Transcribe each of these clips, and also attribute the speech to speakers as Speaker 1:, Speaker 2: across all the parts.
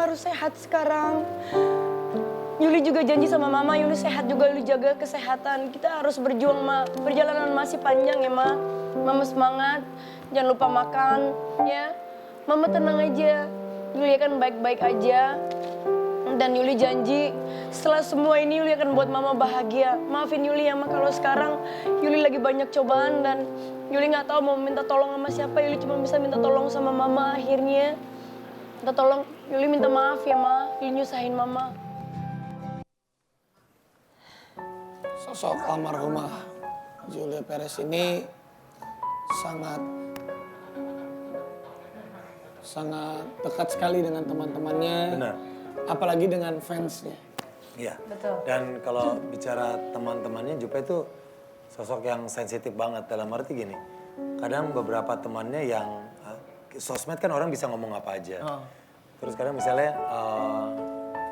Speaker 1: harus sehat sekarang. Yuli juga janji sama mama, Yuli sehat juga, Yuli jaga kesehatan. Kita harus berjuang, Ma. Perjalanan masih panjang ya, Ma. Mama semangat, jangan lupa makan, ya. Mama tenang aja, Yuli akan baik-baik aja. Dan Yuli janji, setelah semua ini Yuli akan buat mama bahagia. Maafin Yuli ya, Ma, kalau sekarang Yuli lagi banyak cobaan dan Yuli nggak tahu mau minta tolong sama siapa. Yuli cuma bisa minta tolong sama mama akhirnya. Minta tolong, Yuli minta maaf ya, Ma. Yuli nyusahin mama.
Speaker 2: Sosok almarhumah Julia Perez ini sangat dekat sekali dengan teman-temannya.
Speaker 3: Benar.
Speaker 2: Apalagi dengan fansnya.
Speaker 3: Iya.
Speaker 4: Betul.
Speaker 3: Dan kalau bicara teman-temannya, Jupe itu sosok yang sensitif banget. Dalam arti gini, kadang beberapa temannya yang sosmed kan orang bisa ngomong apa aja. Terus kadang misalnya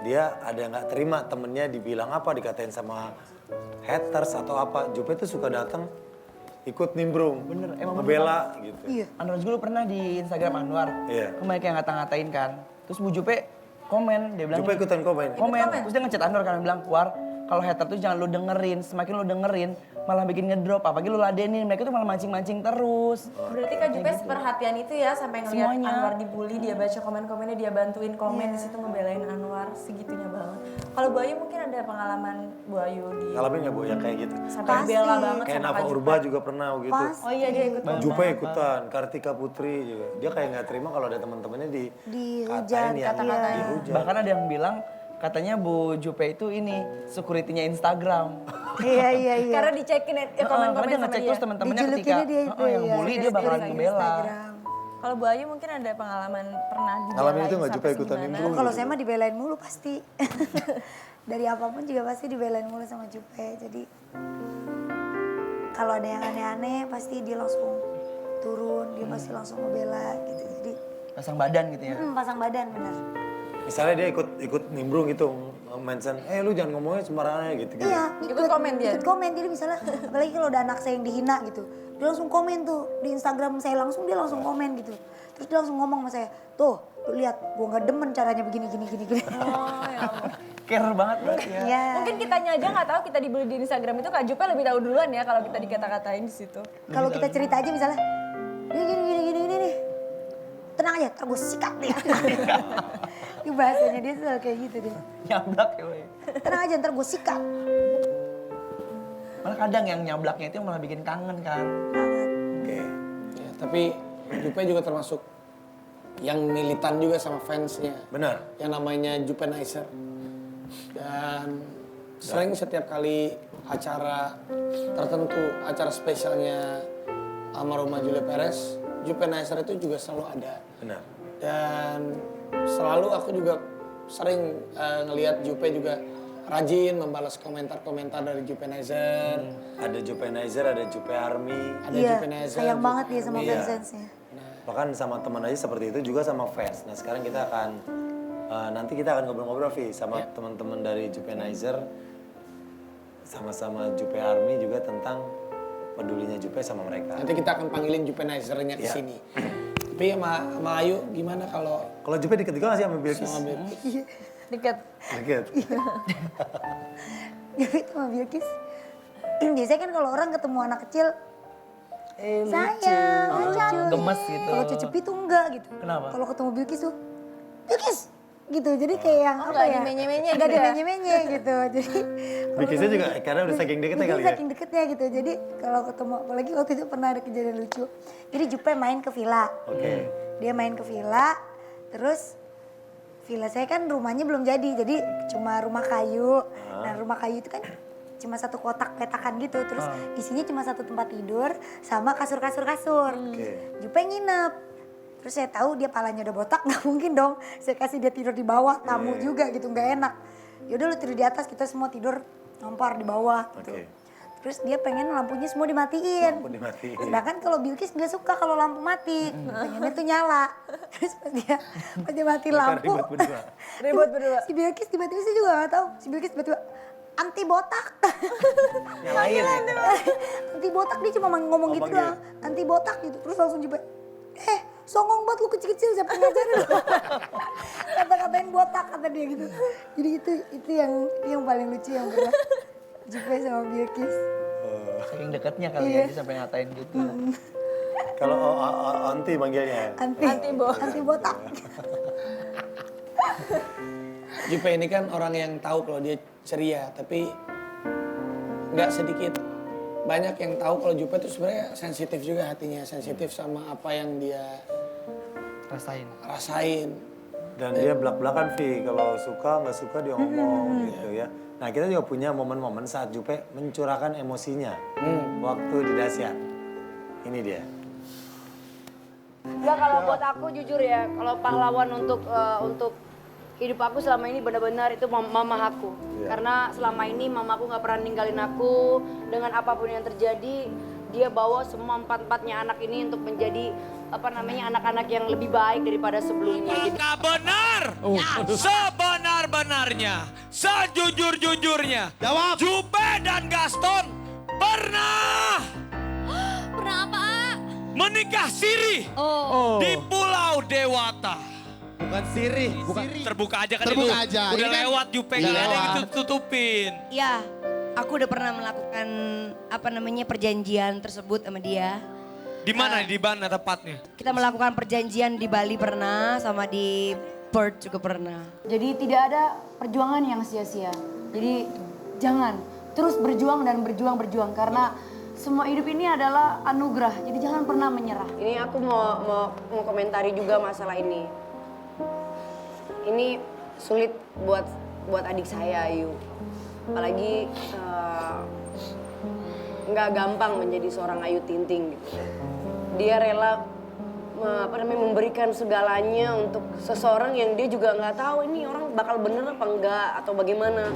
Speaker 3: dia ada yang nggak terima temennya dibilang apa, dikatain sama haters atau apa. Jupe itu suka datang ikut nimbrung,
Speaker 5: Bener, emang
Speaker 3: ngebela gitu.
Speaker 5: Iya. Anwar juga lu pernah di Instagram Anwar.
Speaker 3: Iya.
Speaker 5: Kemarin kayak ngata-ngatain kan. Terus Bu Jupe komen, dia bilang
Speaker 3: Jupe ikutan komen.
Speaker 5: Terus dia ngechat Anwar kan, bilang, War, kalau hater tuh jangan lu dengerin, semakin lu dengerin malah bikin ngedrop, apalagi lu ladenin, mereka tuh malah mancing-mancing terus.
Speaker 4: Berarti Kak Jupe seperhatian itu ya sampai ngeliat
Speaker 5: Semuanya.
Speaker 4: Anwar dibully, dia baca komen-komennya, dia bantuin komen di situ ngebelain Anwar, segitunya banget. Kalau Bu Ayu mungkin ada pengalaman Bu Ayu di
Speaker 3: Ngalamin nggak Bu yang kayak gitu?
Speaker 4: sampai bela banget
Speaker 3: Kayak
Speaker 4: sama
Speaker 3: Nafa
Speaker 4: Kak Jupe.
Speaker 3: Urba juga pernah gitu.
Speaker 4: Oh iya dia ikut komen.
Speaker 3: Jupe ikutan, Kartika Putri juga. Dia kayak nggak terima kalau ada teman-temannya dihujat,
Speaker 4: kata-katain.
Speaker 3: dihujat.
Speaker 5: Bahkan ada yang bilang, katanya Bu Jupe itu ini, security-nya Instagram.
Speaker 6: Iya.
Speaker 4: Karena dicekin ya komen-komen
Speaker 5: Karena dia
Speaker 4: sama
Speaker 5: ngecek
Speaker 4: dia.
Speaker 5: terus teman-temannya ketika
Speaker 6: Dijulukinnya dia itu,
Speaker 5: yang
Speaker 6: iya.
Speaker 5: bully dia bakalan
Speaker 6: Dari
Speaker 5: ngebela.
Speaker 6: Instagram.
Speaker 4: Kalau Bu Ayu mungkin ada pengalaman pernah dibelain
Speaker 3: Ngalamin itu nggak,
Speaker 4: sampai
Speaker 3: Jupe ikutan
Speaker 4: segimana?
Speaker 3: nimbrung?
Speaker 6: Kalau saya mah dibelain mulu pasti. Dari apapun juga pasti dibelain mulu sama Jupe. Jadi kalau ada yang aneh-aneh pasti dia langsung turun, dia pasti langsung ngebela gitu. Jadi
Speaker 5: Pasang badan gitu ya.
Speaker 6: pasang badan bener.
Speaker 3: Misalnya dia ikut nimbrung gitu, mention, lu jangan ngomongnya sembarangan gitu.
Speaker 6: Iya,
Speaker 4: Ikut komen dia?
Speaker 6: Ikut komen, jadi misalnya apalagi kalau ada anak saya yang dihina gitu. Dia langsung komen tuh, di Instagram saya langsung, dia langsung komen gitu. Terus dia langsung ngomong sama saya, tuh lu lihat gua gak demen caranya begini.
Speaker 4: Oh ya Allah.
Speaker 5: Care banget berarti ya.
Speaker 6: Iya.
Speaker 4: Mungkin kitanya aja nggak tahu kita dibully di Instagram itu Kak Jupe lebih tahu duluan ya kalau kita dikata-katain di situ.
Speaker 6: Kalau kita cerita aja misalnya, gini nih. Tenang aja, ntar gue sikat dia. Itu bahasanya dia selalu kayak gitu dia.
Speaker 5: Nyablak ya, woy.
Speaker 6: Tenang aja, ntar gue sikat.
Speaker 5: Malah kadang yang nyablaknya itu malah bikin kangen kan.
Speaker 6: Banget.
Speaker 3: Oke.
Speaker 2: Ya, tapi Jupe juga termasuk yang militan juga sama fansnya.
Speaker 3: Benar.
Speaker 2: Yang namanya Jupenizer. Dan sering setiap kali acara tertentu, acara spesialnya almarhumah Julia Perez, Jupenizer itu juga selalu ada.
Speaker 3: Benar.
Speaker 2: Dan selalu aku juga sering ngelihat Jupe juga rajin membalas komentar-komentar dari Jupenizer.
Speaker 3: Ada Jupenizer, ada Jupe Army.
Speaker 2: Ada
Speaker 6: Iya,
Speaker 2: Jupenizer.
Speaker 6: sayang banget dia sama
Speaker 3: Iya.
Speaker 6: fans-fansnya.
Speaker 3: Bahkan sama teman aja seperti itu juga sama fans. Nah sekarang kita akan, nanti kita akan ngobrol-ngobrol Vi sama teman-teman dari Jupenizer. Sama-sama Jupe Army juga tentang pedulinya Jupe sama mereka.
Speaker 2: Nanti kita akan panggilin Jupenizernya ke
Speaker 3: Iya.
Speaker 2: sini. Tapi sama Ayu gimana kalau
Speaker 3: Kalau Jupe deket juga gak sih sama Bilkis?
Speaker 2: sama Bilkis?
Speaker 4: Deket.
Speaker 3: Deket.
Speaker 6: Jadi itu sama Bilkis. Biasanya kan kalau orang ketemu anak kecil, sayang, lucu.
Speaker 5: Gemes gitu.
Speaker 6: Kalau Cucupi tuh enggak gitu.
Speaker 5: Kenapa?
Speaker 6: Kalau ketemu Bilkis tuh, Bilkis! Gitu, jadi kayak yang apa
Speaker 4: nggak
Speaker 6: ya.
Speaker 4: dimenye-menye
Speaker 6: Nggak
Speaker 4: gitu ya?
Speaker 6: dimenye-menye gitu. Jadi
Speaker 3: Bilkisnya juga karena udah saking deketnya kali ya?
Speaker 6: saking deketnya gitu. Jadi kalau ketemu, apalagi waktu itu pernah ada kejadian lucu. Jadi Jupe main ke villa.
Speaker 3: Oke.
Speaker 6: Dia main ke villa, terus villa saya kan rumahnya belum jadi. Jadi cuma rumah kayu. Nah rumah kayu itu kan cuma satu kotak petakan gitu. Terus isinya cuma satu tempat tidur sama kasur-kasur.
Speaker 3: Oke.
Speaker 6: Jupe nginep. Terus saya tahu dia palanya udah botak, nggak mungkin dong. Saya kasih dia tidur di bawah, tamu juga gitu, nggak enak. Yaudah lu tidur di atas, kita semua tidur nampar di bawah gitu.
Speaker 3: Oke.
Speaker 6: Terus dia pengen lampunya semua dimatiin.
Speaker 3: Lampu dimatiin.
Speaker 6: Sedangkan kalau Bilkis nggak suka kalau lampu mati, pengennya tuh nyala. Terus pas dia mati lampu,
Speaker 3: ribut berdua.
Speaker 4: Ribut berdua.
Speaker 6: si Bilkis tiba-tiba saya juga nggak tahu. Si Bilkis tiba-tiba anti botak.
Speaker 3: Nyalain ya?
Speaker 6: Anti botak dia cuma ngomong gitu
Speaker 3: manggil.
Speaker 6: doang. Anti botak gitu. Terus langsung juga, songong banget lu kecil-kecil siapa yang ngajarin lu. Kata-katain botak kata dia gitu. Jadi itu yang paling lucu yang pernah Jupe sama Bilkis.
Speaker 5: Saking dekatnya kali
Speaker 6: Iya.
Speaker 5: ya dia sampai ngatain gitu.
Speaker 3: Kalau Onti manggilnya.
Speaker 6: Anti botak.
Speaker 2: Jupe ini kan orang yang tahu kalau dia ceria, tapi nggak sedikit banyak yang tahu kalau Jupe itu sebenarnya sensitif juga hatinya, sensitif sama apa yang dia rasain.
Speaker 3: Dan dia belak-belakan Vi, kalau suka nggak suka dia ngomong gitu ya. Nah kita juga punya momen-momen saat Jupe mencurahkan emosinya waktu di dahsyat. Ini dia.
Speaker 1: Enggak, kalau buat aku jujur ya, kalau pahlawan untuk hidup aku selama ini benar-benar itu mama aku. Karena selama ini mamaku nggak pernah ninggalin aku dengan apapun yang terjadi. Dia bawa semua empat-empatnya anak ini untuk menjadi anak-anak yang lebih baik daripada sebelumnya. Jadi,
Speaker 7: Maka benar, sebenar-benarnya, sejujur-jujurnya, Jupe dan Gaston pernah
Speaker 8: Pernah apa?
Speaker 7: menikah siri di Pulau Dewata.
Speaker 9: Bukan sirih, bukan
Speaker 7: Terbuka aja kan
Speaker 9: Terbuka
Speaker 7: itu.
Speaker 9: aja,
Speaker 7: Udah
Speaker 9: ini kan-
Speaker 7: lewat Jupe,
Speaker 9: Iya.
Speaker 7: nggak ada yang tutupin.
Speaker 8: Ya, aku udah pernah melakukan perjanjian tersebut sama dia.
Speaker 7: Di mana? Di mana tepatnya?
Speaker 8: Kita melakukan perjanjian di Bali pernah, sama di Perth juga pernah.
Speaker 1: jadi tidak ada perjuangan yang sia-sia. Jadi jangan terus berjuang dan berjuang karena semua hidup ini adalah anugerah. Jadi jangan pernah menyerah. Ini aku mau komentari juga masalah ini. Ini sulit buat adik saya Ayu. Apalagi nggak gampang menjadi seorang Ayu Ting Ting gitu. Dia rela memberikan segalanya untuk seseorang yang dia juga nggak tahu ini orang bakal bener apa enggak atau bagaimana.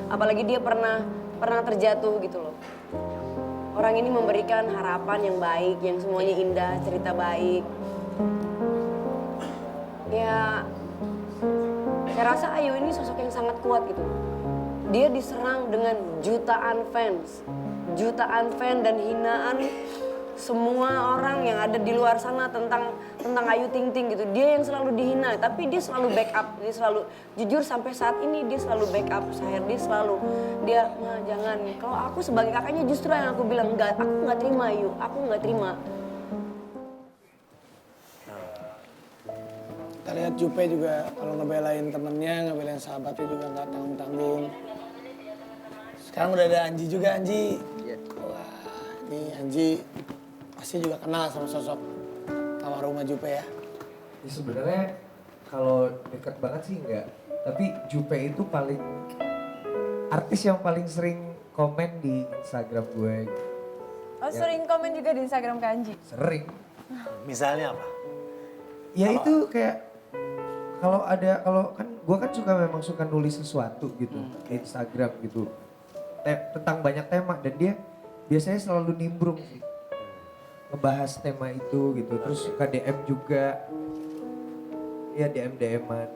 Speaker 1: Apalagi dia pernah terjatuh gitu loh. Orang ini memberikan harapan yang baik, yang semuanya indah, cerita baik. Ya, saya rasa Ayu ini sosok yang sangat kuat gitu. Dia diserang dengan jutaan fans dan hinaan semua orang yang ada di luar sana tentang Ayu Ting Ting gitu. Dia yang selalu dihina, tapi dia selalu backup. Dia selalu jujur sampai saat ini dia selalu backup saya. Dia "Ma, jangan. Kalau aku sebagai kakaknya justru yang aku bilang enggak, aku nggak terima Ayu, aku nggak terima.
Speaker 2: Kita lihat Jupe juga kalau ngebelain temennya, ngebelain sahabatnya juga nggak tanggung-tanggung. Sekarang udah ada Anji juga, Anji. Wah, ini Anji pasti juga kenal sama sosok almarhumah Jupe ya.
Speaker 10: Ya sebenarnya kalau deket banget sih enggak. Tapi Jupe itu paling artis yang paling sering komen di Instagram gue.
Speaker 4: Oh sering komen juga di Instagram Kanji?
Speaker 10: Sering.
Speaker 3: Misalnya apa?
Speaker 10: Ya itu kayak kalau kan gue kan memang suka nulis sesuatu gitu di Instagram gitu. Tentang banyak tema dan dia biasanya selalu nimbrung sih. Ngebahas tema itu gitu. Terus suka DM juga. Ya DM-an.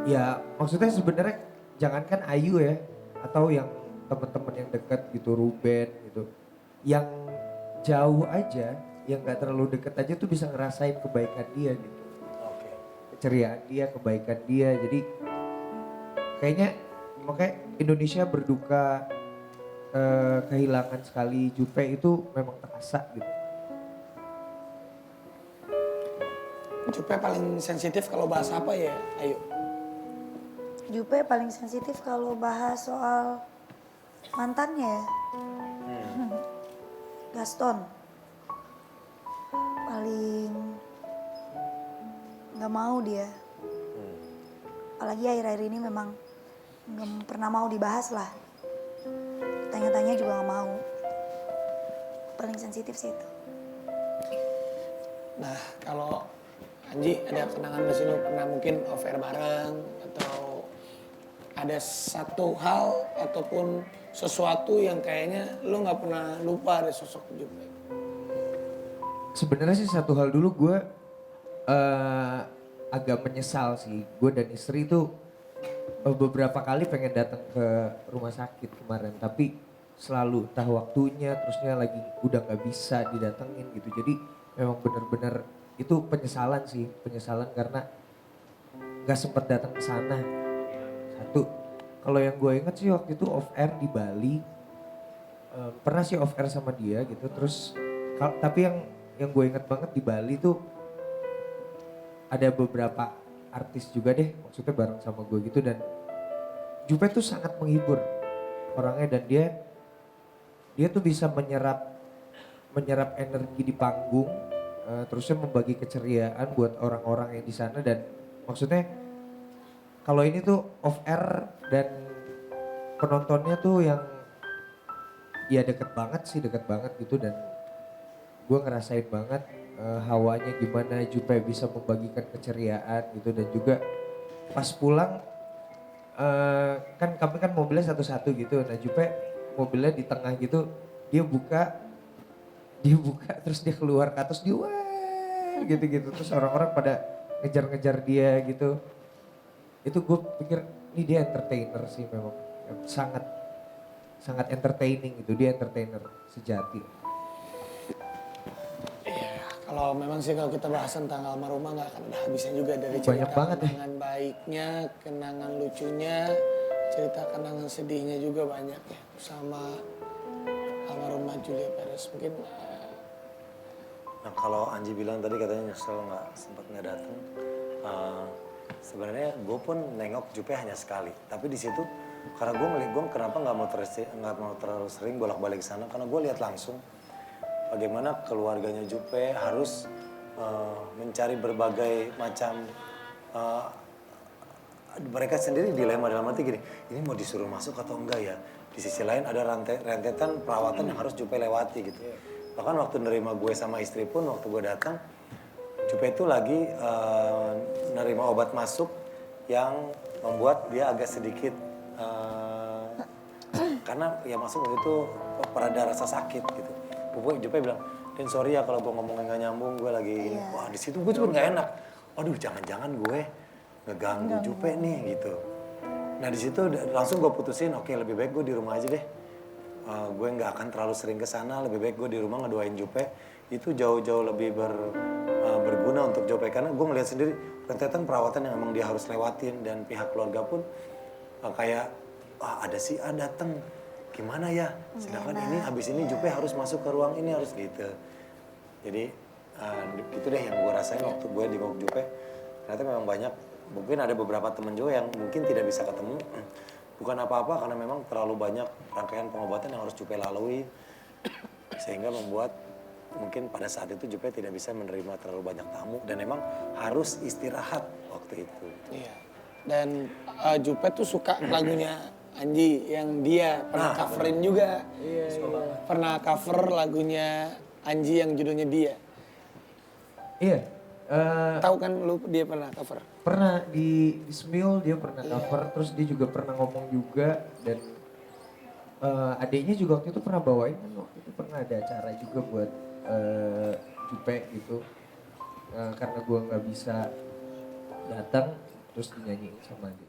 Speaker 10: Ya maksudnya sebenarnya jangankan Ayu ya. Atau yang teman-teman yang dekat gitu, Ruben gitu. Yang jauh aja, yang gak terlalu deket aja tuh bisa ngerasain kebaikan dia gitu. Keceriaan dia, kebaikan dia. Jadi kayaknya makanya Indonesia berduka kehilangan sekali Jupe itu memang terasa gitu.
Speaker 2: Jupe paling sensitif kalau bahas apa ya, Ayu?
Speaker 6: Jupe paling sensitif kalau bahas soal mantannya ya. Gaston. Paling nggak mau dia. Apalagi akhir-akhir ini memang nggak pernah mau dibahas lah. Tanya-tanya juga nggak mau. Paling sensitif sih itu.
Speaker 2: Nah, kalau Anji ada kenangan gak sih lu pernah mungkin off-air bareng atau ada satu hal ataupun sesuatu yang kayaknya lu nggak pernah lupa dari sosok Jupe?
Speaker 10: Sebenarnya sih satu hal dulu gue agak menyesal sih. Gue dan istri tuh beberapa kali pengen datang ke rumah sakit kemarin. Tapi selalu entah waktunya, terusnya lagi udah nggak bisa didatengin gitu. Jadi memang bener-bener itu penyesalan sih, penyesalan karena nggak sempet datang ke sana. Satu, kalau yang gue inget sih waktu itu off air di Bali, pernah sih off air sama dia gitu. Terus tapi yang gue inget banget di Bali tuh ada beberapa artis juga deh, maksudnya bareng sama gue gitu, dan Jupe tuh sangat menghibur orangnya, dan dia tuh bisa menyerap energi di panggung, terusnya membagi keceriaan buat orang-orang yang di sana. Dan maksudnya kalau ini tuh off air dan penontonnya tuh yang ya deket banget gitu, dan gue ngerasain banget hawanya gimana Jupe bisa membagikan keceriaan gitu. Dan juga pas pulang kan kami kan mobilnya satu-satu gitu, nah Jupe mobilnya di tengah gitu, dia buka terus dia keluar ke atas, dia wah gitu-gitu, terus orang-orang pada ngejar-ngejar dia gitu. Itu gue pikir ini dia entertainer sih, memang sangat entertaining gitu, dia entertainer sejati.
Speaker 2: Kalau memang sih kalau kita bahas tentang almarhumah nggak akan ada habisnya juga, dari cerita
Speaker 10: Banyak banget ya.
Speaker 2: kenangan baiknya, kenangan lucunya, cerita kenangan sedihnya juga banyak ya sama almarhumah Julia Perez. Mungkin
Speaker 3: Nah kalau Anji bilang tadi katanya nyesel nggak datang. Sebenarnya gue pun nengok Jupe hanya sekali. Tapi di situ karena gue melihat, gue kenapa nggak mau terlalu sering bolak-balik ke sana, karena gue lihat langsung bagaimana keluarganya Jupe harus mencari berbagai macam, mereka sendiri dilema dalam arti gini, ini mau disuruh masuk atau enggak ya. Di sisi lain ada rentetan perawatan yang harus Jupe lewati gitu. Bahkan waktu nerima gue sama istri pun, waktu gue datang, Jupe itu lagi nerima obat masuk yang membuat dia agak sedikit, karena ya masuk waktu itu ada rasa sakit gitu. Jupe bilang, "Den sorry ya kalau gue ngomongnya nggak nyambung, gue lagi ini." Wah di situ gue tuh nggak enak. Waduh jangan-jangan gue ngeganggu Jupe nih gitu. Nah di situ langsung gue putusin, oke lebih baik gue di rumah aja deh. Gue nggak akan terlalu sering ke sana, lebih baik gue di rumah ngedoain Jupe. Itu jauh-jauh lebih berguna untuk Jupe, karena gue ngeliat sendiri rentetan perawatan yang emang dia harus lewatin, dan pihak keluarga pun kayak ada si A dateng. Gimana ya, sedangkan ini habis ini Jupe harus masuk ke ruang ini, harus gitu. Jadi itu deh yang gue rasain waktu gue di Jupe. Ternyata memang banyak, mungkin ada beberapa temen juga yang mungkin tidak bisa ketemu. Bukan apa-apa, karena memang terlalu banyak rangkaian pengobatan yang harus Jupe lalui. Sehingga membuat mungkin pada saat itu Jupe tidak bisa menerima terlalu banyak tamu. Dan memang harus istirahat waktu itu.
Speaker 2: iya. Dan Jupe tuh suka lagunya Anji yang dia pernah coverin juga. Pernah cover lagunya Anji yang judulnya Dia.
Speaker 10: Iya.
Speaker 2: Tahu kan lu dia pernah cover?
Speaker 10: Pernah di Smule dia pernah cover, terus dia juga pernah ngomong juga, dan adiknya juga waktu itu pernah bawain kan, waktu itu pernah ada acara juga buat Jupe gitu. Karena gue nggak bisa datang, terus dinyanyiin sama dia.